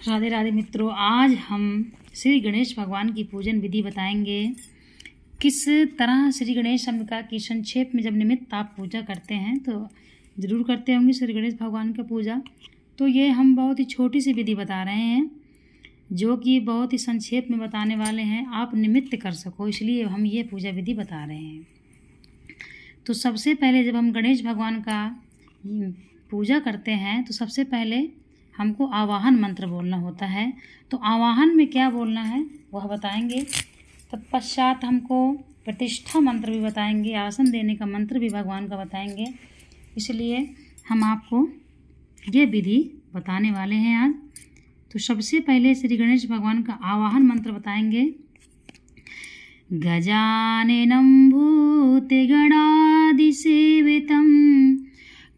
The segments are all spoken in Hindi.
राधे राधे मित्रों, आज हम श्री गणेश भगवान की पूजन विधि बताएंगे। किस तरह श्री गणेश अंबिका की संक्षेप में जब निमित्त आप पूजा करते हैं तो ज़रूर करते होंगे श्री गणेश भगवान का पूजा। तो ये हम बहुत ही छोटी सी विधि बता रहे हैं जो कि बहुत ही संक्षेप में बताने वाले हैं, आप निमित्त कर सको, इसलिए हम ये पूजा विधि बता रहे हैं। तो सबसे पहले जब हम गणेश भगवान का पूजा करते हैं तो सबसे पहले हमको आवाहन मंत्र बोलना होता है। तो आवाहन में क्या बोलना है वह बताएंगे। तत्पश्चात हमको प्रतिष्ठा मंत्र भी बताएंगे, आसन देने का मंत्र भी भगवान का बताएंगे। इसलिए हम आपको ये विधि बताने वाले हैं आज। तो सबसे पहले श्री गणेश भगवान का आवाहन मंत्र बताएंगे। गजाननं भूतगणादिसेवितं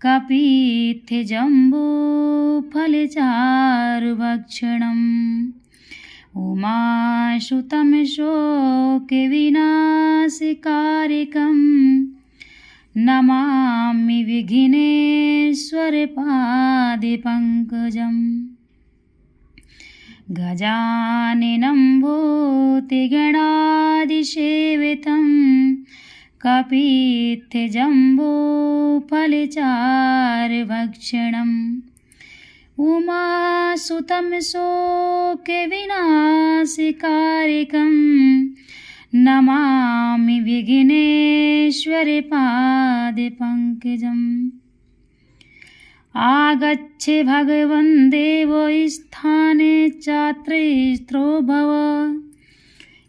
कपित्थजम्बूफलचारुभक्षणम् उमासुतं शोकविनाशकारिकं नमामि विघ्नेश्वरपादपङ्कजम्। गजाननं भूतगणादिसेवितं कपित्थजम्बूफलचारुभक्षणम् उमासुतं शोकविनाशकारिकं नमामि विघ्नेश्वरपादपङ्कजम्। आगच्छे भगवन् देवो स्थाने चात्रैस्त्रो भव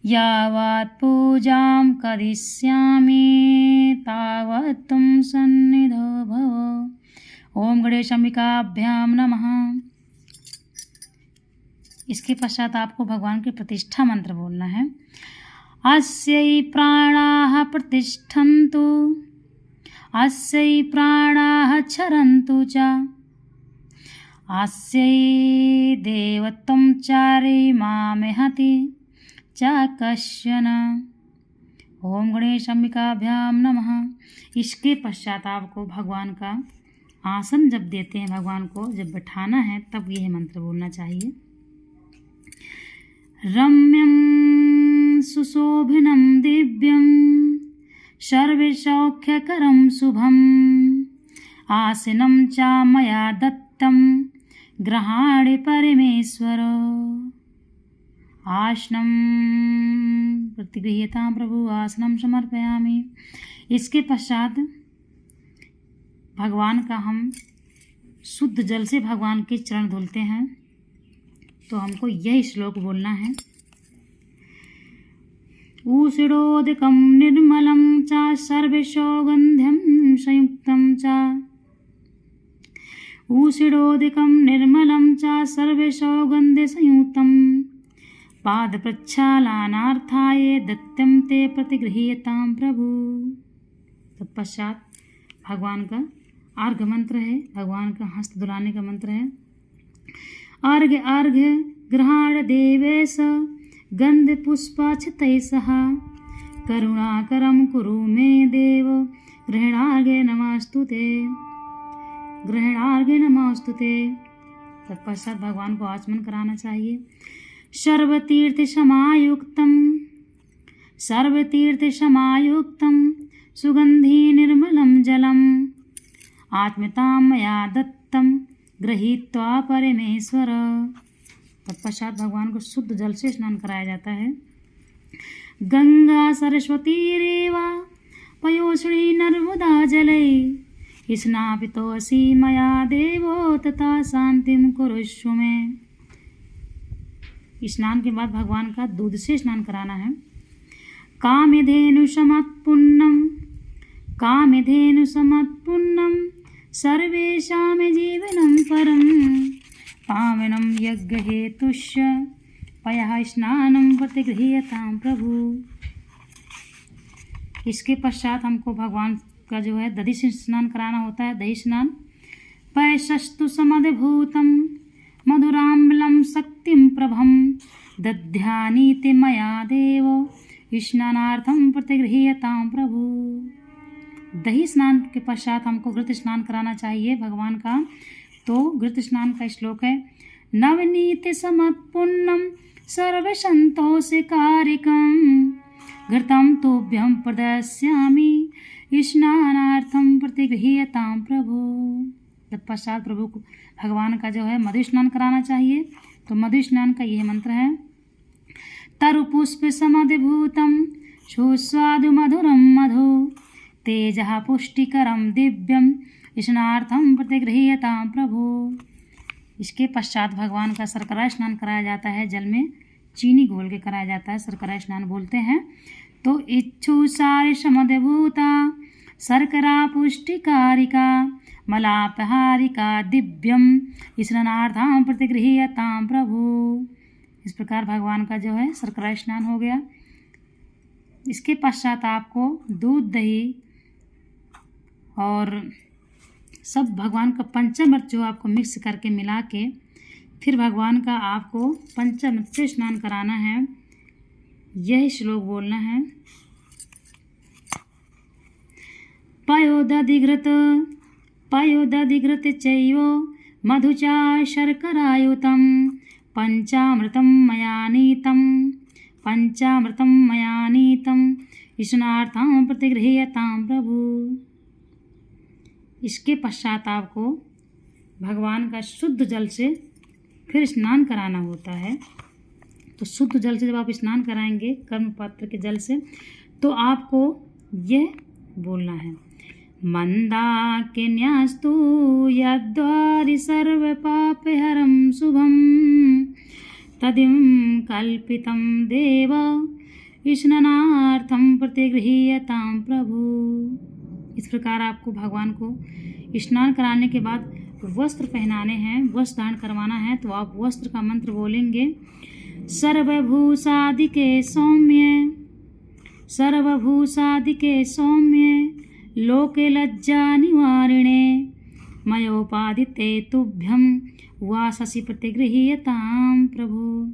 यावत् पूजां करिष्यामि तावत् त्वं सन्निधो भव। ओम गणेश अंबिकाभ्यां नमः। इसके पश्चात आपको भगवान के प्रतिष्ठा मंत्र बोलना है। अस्यै प्राणाः प्रतिष्ठन्तु अस्यै प्राणाः क्षरन्तु च अस्यै देवत्वं चारिमामहति च कश्चन। ओम गणेश अंबिकाभ्यां नमः। इसके पश्चात आपको भगवान का आसन जब देते हैं, भगवान को जब बैठाना है तब यह मंत्र बोलना चाहिए। रम्यं सुशोभिनं दिव्यं सर्वसौख्यकरं शुभम् आसनं च मया दत्तं गृहाणि परमेश्वर। आसनं प्रतिगृह्यतां प्रभु, आसनं समर्पयामि। इसके पश्चात भगवान का हम शुद्ध जल से भगवान के चरण धुलते हैं। तो हमको यह श्लोक बोलना है। ऊषिरोदकं निर्मलं च सर्वसौगन्ध्यं संयुक्तं च ऊषिरोदकं निर्मलं च सर्वसौगन्ध्यसंयुक्तं पादप्रक्षालनार्थाय दत्तं ते प्रतिगृह्यतां प्रभु। तत्पश्चात भगवान का अर्घ्य मंत्र है, भगवान का हस्त धुलाने का मंत्र है। अर्घ्य अर्घ्य गृहाण देवेश गन्धपुष्पाक्षतैः सह करुणाकरं कुरु मे देव गृह्णार्घ्य नमस्तुते गृह्णार्घ्य नमस्तुते। तत्पश्चात भगवान को आचमन कराना चाहिए। सर्वतीर्थ समायुक्तं सुगंधि निर्मलं जलम् आत्मतां मया दत्तं गृहीत्वा परमेश्वर। तत्पश्चात भगवान को शुद्ध जल से स्नान कराया जाता है। गंगा सरस्वती रेवा पयोष्णी नर्मदा जलै स्नापितोऽसि मया देवो तथा शांतिं कुरुष्व मे। स्नान के बाद भगवान का दूध से स्नान कराना है। कामधेनु समत्पुण्यं सर्वेषां जीवनं परं पावनं यज्ञहेतुश्च पयः स्नानं प्रतिगृह्यतां प्रभु। इसके पश्चात हमको भगवान का जो है दधि से स्नान कराना होता है, दही स्नान। पयशस्तु समद्भूतं मधुराम्बलं शक्तिं प्रभं दध्यानीति मया देवो स्नानार्थं प्रतिगृह्यतां प्रभु। दही स्नान के पश्चात हमको घृत स्नान कराना चाहिए भगवान का। तो घृत स्नान का श्लोक है। नवनीत समत्पुन्नम सर्वसन्तोषकारकं घृतं तोभ्यं प्रदास्यामि स्नानार्थं प्रतिगृह्यतां प्रभो। तत्पश्चात प्रभु को भगवान का जो है मधु स्नान कराना चाहिए। तो मधु स्नान का यह मंत्र है, तरुपुष्प समधिभूतं सुस्वादु मधुरं मधु तेजः पुष्टिकरं दिव्यं स्नानार्थं प्रतिगृह्यतां प्रभु। इसके पश्चात भगवान का शर्करा स्नान कराया जाता है। जल में चीनी घोल के कराया जाता है, शर्करा स्नान बोलते हैं। तो इच्छु सारे समधिभूता शर्करा पुष्टिकारिका मलापहारिका दिव्यम स्नानार्थं प्रतिगृह्यतां प्रभु। इस प्रकार भगवान का जो है शर्करा स्नान हो गया। इसके पश्चात आपको दूध दही और सब भगवान का पंचामृत जो आपको मिक्स करके मिला के फिर भगवान का आपको पंचामृत से स्नान कराना है। यह श्लोक बोलना है, पयोदधिघृत चैव मधु च शर्करायुतं पंचामृतं मया नीतं स्नानार्थं प्रतिगृह्यतां प्रभु। इसके पश्चात आपको भगवान का शुद्ध जल से फिर स्नान कराना होता है। तो शुद्ध जल से जब आप स्नान कराएंगे कर्म पात्र के जल से, तो आपको यह बोलना है, मंदाकिन्यास्तु यद्वारि सर्वपापहरं शुभं तदिं कल्पितं देव स्नानार्थं प्रतिगृह्यतां प्रभु। इस प्रकार आपको भगवान को स्नान कराने के बाद वस्त्र पहनाने हैं, वस्त्र धारण करवाना है। तो आप वस्त्र का मंत्र बोलेंगे, सर्वभूषादिके सौम्ये लोके लज्जा निवारिणे मयोपादिते तुभ्यं वाससि प्रतिगृह्यतां प्रभु।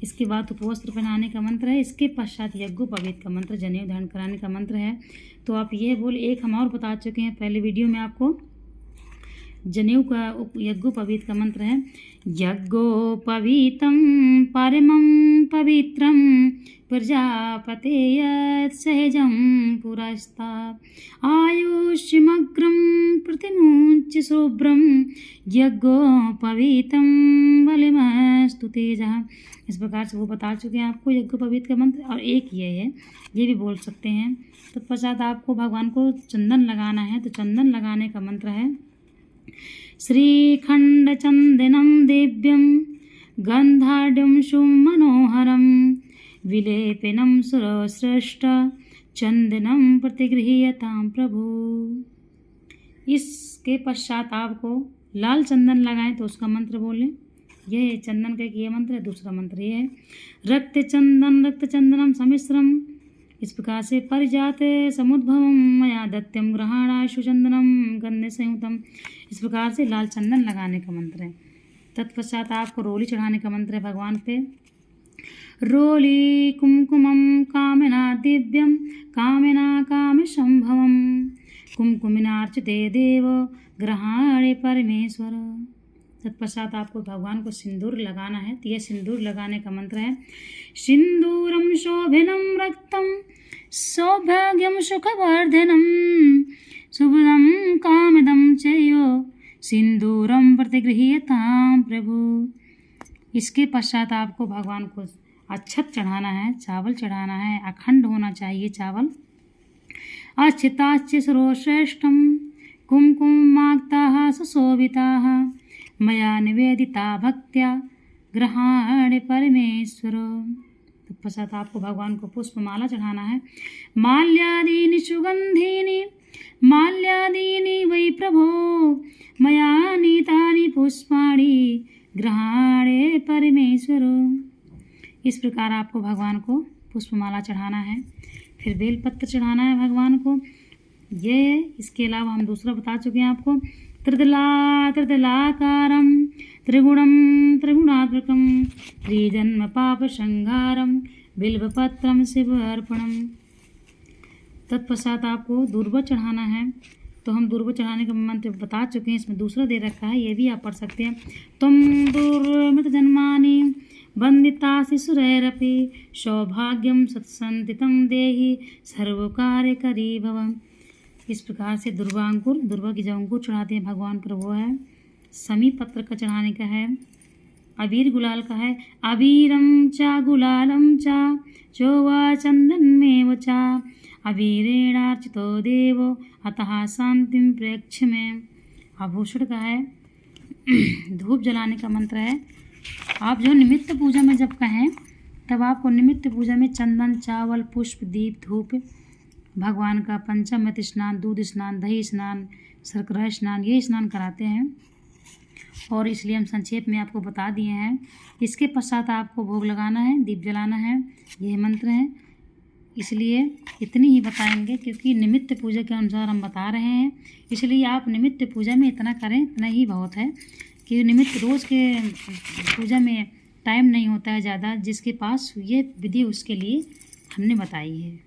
इसके बाद उपवस्त्र पहनाने का मंत्र है। इसके पश्चात यज्ञोपवीत का मंत्र, जनेऊ धारण कराने का मंत्र है। तो आप यह बोल, एक हम और बता चुके हैं पहले वीडियो में आपको, जनेऊ का यज्ञोपवीत का मंत्र है, यज्ञोपवीतं परमं पवित्रं प्रजापतेय सहजं पुरस्तात् आयुष्यमग्रं प्रतिमुच्य शुभ्रं यज्ञोपवीतं बलिमस्तु तेजः। इस प्रकार से वो बता चुके हैं आपको यज्ञोपवीत का मंत्र। और एक ये है, ये भी बोल सकते हैं। तत्पश्चात आपको भगवान को चंदन लगाना है। तो चंदन लगाने का मंत्र है, श्रीखण्डचन्दनं दिव्यं गन्धाढ्यं सुमनोहरं विलेपनं सुरश्रेष्ठ चंदनं प्रतिगृह्यतां प्रभु। इसके पश्चात आपको लाल चंदन लगाएं तो उसका मंत्र बोलें। यह चंदन का ये मंत्र है। दूसरा मंत्र ये है, रक्त चंदनम समिश्रम। इस प्रकार से परिजाते समुद्भवम मया दत्यम ग्रहणाशु चंदनम गन्धे संयुतम। इस प्रकार से लाल चंदन लगाने का मंत्र है। तत्पश्चात आपको रोली चढ़ाने का मंत्र है भगवान पे, रोली कुमकुमं कामिना दिव्यं कामिना काम संभवम कुमकुमिनार्चिते देव ग्रहाणे परमेश्वर। तत्पश्चात आपको भगवान को सिंदूर लगाना है। तो यह सिंदूर लगाने का मंत्र है, सिंदूरम शोभिनं रक्तं सौभाग्यं सुखवर्धनं शुभदं कामदं चैव सिंदूरम प्रतिगृह्यतां प्रभु। इसके पश्चात आपको भगवान को अक्षत चढ़ाना है, चावल चढ़ाना है। अखंड होना चाहिए चावल। अच्छिताच्च सर्वश्रेष्ठं कुमकुमाक्ताः सुशोभिताः मया निवेदिता भक्त्या ग्रहाणे परमेश्वर। तत्पश्चात आपको भगवान को पुष्पमाला चढ़ाना है। माल्यादीनि वै प्रभो मया नीतानि पुष्पाणि ग्रहाणे परमेश्वर। इस प्रकार आपको भगवान को पुष्पमाला चढ़ाना है। फिर बेलपत्र चढ़ाना है भगवान को। ये इसके अलावा हम दूसरा बता चुके हैं आपको, त्रिदलाकारं त्रिगुणं त्रिगुणात्मकं त्रिजन्म पाप संहारं बिल्वपत्रं शिव अर्पणम। तत्पश्चात आपको दूर्वा चढ़ाना है। तो हम दुर्वा चढ़ाने का मंत्र बता चुके हैं, इसमें दूसरा दे रखा है, ये भी आप पढ़ सकते हैं। तुम दुर्मृत जन्मानि वंदितासि सुरैरपि सौभाग्यम सत्संतितं देहि सर्वकार्यकरी भव। इस प्रकार से दुर्वांकुर, दुर्वा की जो अंकुर चढ़ाते हैं भगवान पर वो है। समी पत्र का चढ़ाने का है। अबीर गुलाल का है। अबीरम चा गुलालम चा चोवा चंदन में चा अबीरेणार्चितो देवो अतः शांतिम प्रेक्ष में। आभूषण का है। धूप जलाने का मंत्र है। आप जो निमित्त पूजा में जब कहें तब आपको निमित्त पूजा में चंदन, चावल, पुष्प, दीप, धूप, भगवान का पंचामृत स्नान, दूध स्नान, दही स्नान, शर्करा स्नान, ये स्नान कराते हैं और इसलिए हम संक्षेप में आपको बता दिए हैं। इसके पश्चात आपको भोग लगाना है, दीप जलाना है, यह मंत्र है। इसलिए इतनी ही बताएंगे क्योंकि निमित्त पूजा के अनुसार हम बता रहे हैं, इसलिए आप निमित्त पूजा में इतना करें, इतना ही बहुत है कि निमित्त रोज़ के पूजा में टाइम नहीं होता है ज़्यादा। जिसके पास ये विधि उसके लिए हमने बताई है।